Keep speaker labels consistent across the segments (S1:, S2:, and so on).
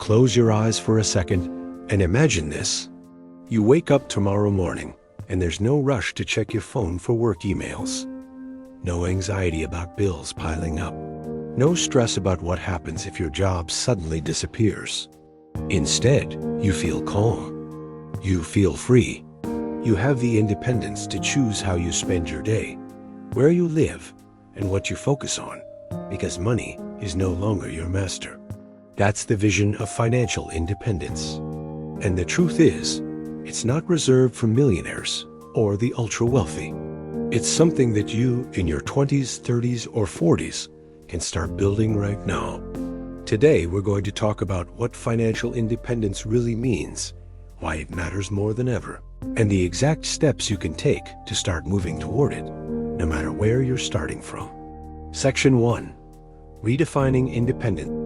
S1: Close your eyes for a second and imagine this. You wake up tomorrow morning and there's no rush to check your phone for work emails. No anxiety about bills piling up. No stress about what happens if your job suddenly disappears. Instead, you feel calm. You feel free. You have the independence to choose how you spend your day, where you live, and what you focus on, because money is no longer your master. That's the vision of financial independence. And the truth is, it's not reserved for millionaires or the ultra-wealthy. It's something that you, in your 20s, 30s, or 40s, can start building right now. Today, we're going to talk about what financial independence really means, why it matters more than ever, and the exact steps you can take to start moving toward it, no matter where you're starting from. Section 1. Redefining independence.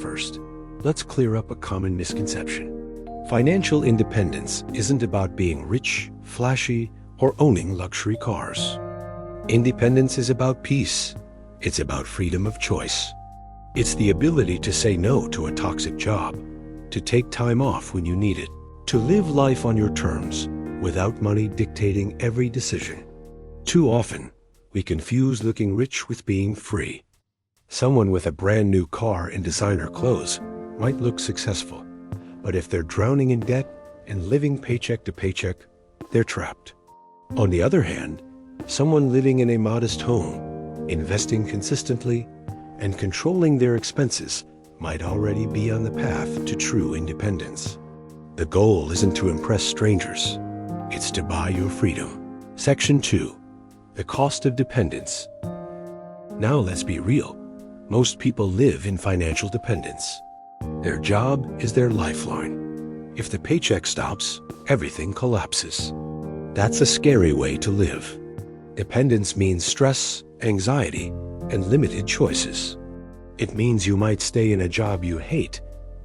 S1: First, let's clear up a common misconception. Financial independence isn't about being rich, flashy, or owning luxury cars. Independence is about peace. It's about freedom of choice. It's the ability to say no to a toxic job, to take time off when you need it, to live life on your terms without money dictating every decision. Too often, we confuse looking rich with being free. Someone with a brand new car and designer clothes might look successful, but if they're drowning in debt and living paycheck to paycheck, they're trapped. On the other hand, someone living in a modest home, investing consistently, and controlling their expenses might already be on the path to true independence. The goal isn't to impress strangers, it's to buy your freedom. Section 2. The cost of dependence. Now let's be real. Most people live in financial dependence. Their job is their lifeline. If the paycheck stops, everything collapses. That's a scary way to live. Dependence means stress, anxiety, and limited choices. It means you might stay in a job you hate,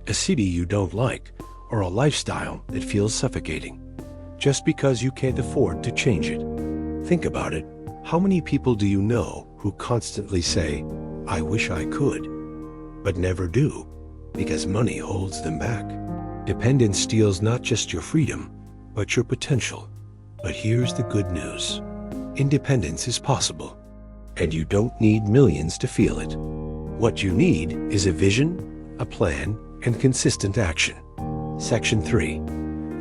S1: a city you don't like, or a lifestyle that feels suffocating, just because you can't afford to change it. Think about it. How many people do you know who constantly say, "I wish I could," but never do, because money holds them back? Dependence steals not just your freedom, but your potential. But here's the good news. Independence is possible, and you don't need millions to feel it. What you need is a vision, a plan, and consistent action. Section 3.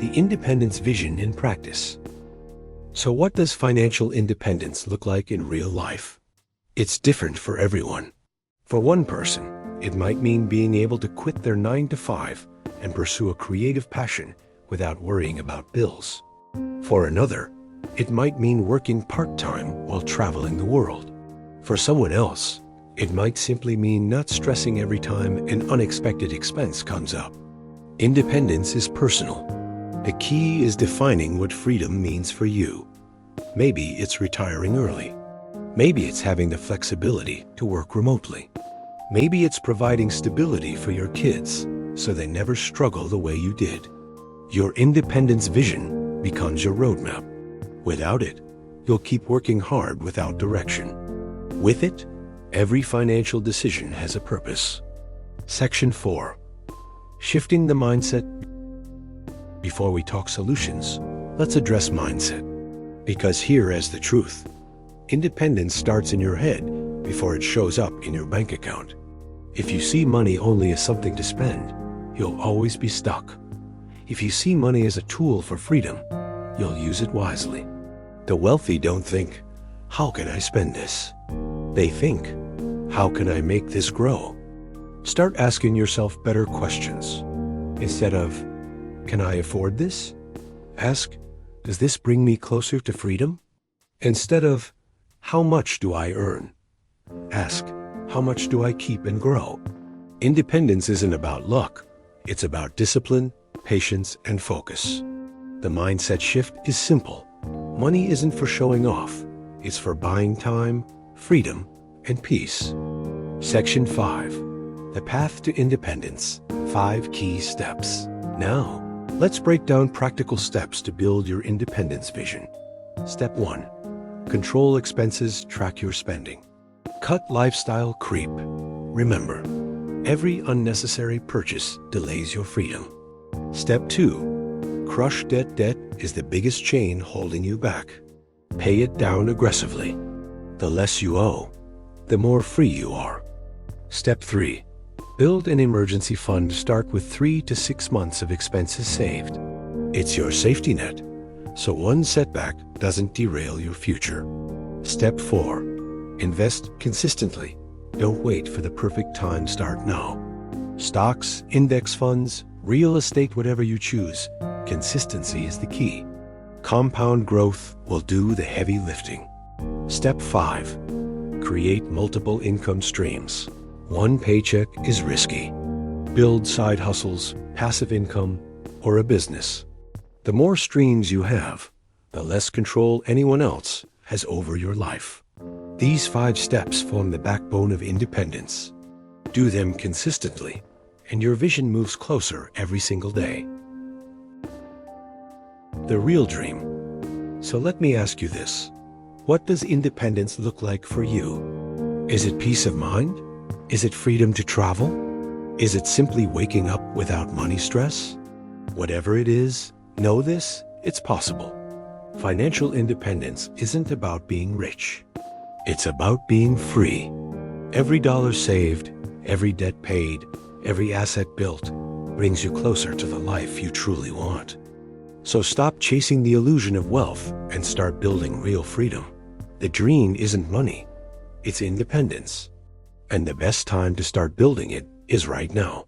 S1: The Independence Vision in Practice. So what does financial independence look like in real life? It's different for everyone. For one person, it might mean being able to quit their 9-to-5 and pursue a creative passion without worrying about bills. For another, it might mean working part-time while traveling the world. For someone else, it might simply mean not stressing every time an unexpected expense comes up. Independence is personal. The key is defining what freedom means for you. Maybe it's retiring early. Maybe it's having the flexibility to work remotely. Maybe it's providing stability for your kids so they never struggle the way you did. Your independence vision becomes your roadmap. Without it, you'll keep working hard without direction. With it, every financial decision has a purpose. Section 4. Shifting the mindset. Before we talk solutions, let's address mindset. Because here is the truth. Independence starts in your head before it shows up in your bank account. If you see money only as something to spend, you'll always be stuck. If you see money as a tool for freedom, you'll use it wisely. The wealthy don't think, "How can I spend this?" They think, "How can I make this grow?" Start asking yourself better questions. Instead of, "Can I afford this?" Ask, "Does this bring me closer to freedom?" Instead of, "How much do I earn?" Ask, "How much do I keep and grow?" Independence isn't about luck. It's about discipline, patience, and focus. The mindset shift is simple. Money isn't for showing off. It's for buying time, freedom, and peace. Section 5. The Path to Independence. 5 Key Steps. Now, let's break down practical steps to build your independence vision. Step 1. Control expenses, track your spending. Cut lifestyle creep. Remember, Every unnecessary purchase delays your freedom. Step 2. Crush debt. Debt is the biggest chain holding you back. Pay it down aggressively. The less you owe, the more free you are. Step 3. Build an emergency fund. Start with 3 to 6 months of expenses saved. It's your safety net, so one setback doesn't derail your future. Step 4. Invest consistently. Don't wait for the perfect time. Start now. Stocks, index funds, real estate, whatever you choose, consistency is the key. Compound growth will do the heavy lifting. Step 5. Create multiple income streams. One paycheck is risky. Build side hustles, passive income, or a business. The more streams you have, the less control anyone else has over your life. These 5 steps form the backbone of independence. Do them consistently, and your vision moves closer every single day. The real dream. So let me ask you this. What does independence look like for you? Is it peace of mind? Is it freedom to travel? Is it simply waking up without money stress? Whatever it is, know this, it's possible. Financial independence isn't about being rich. It's about being free. Every dollar saved, every debt paid, every asset built brings you closer to the life you truly want. So stop chasing the illusion of wealth and start building real freedom. The dream isn't money, it's independence. And the best time to start building it is right now.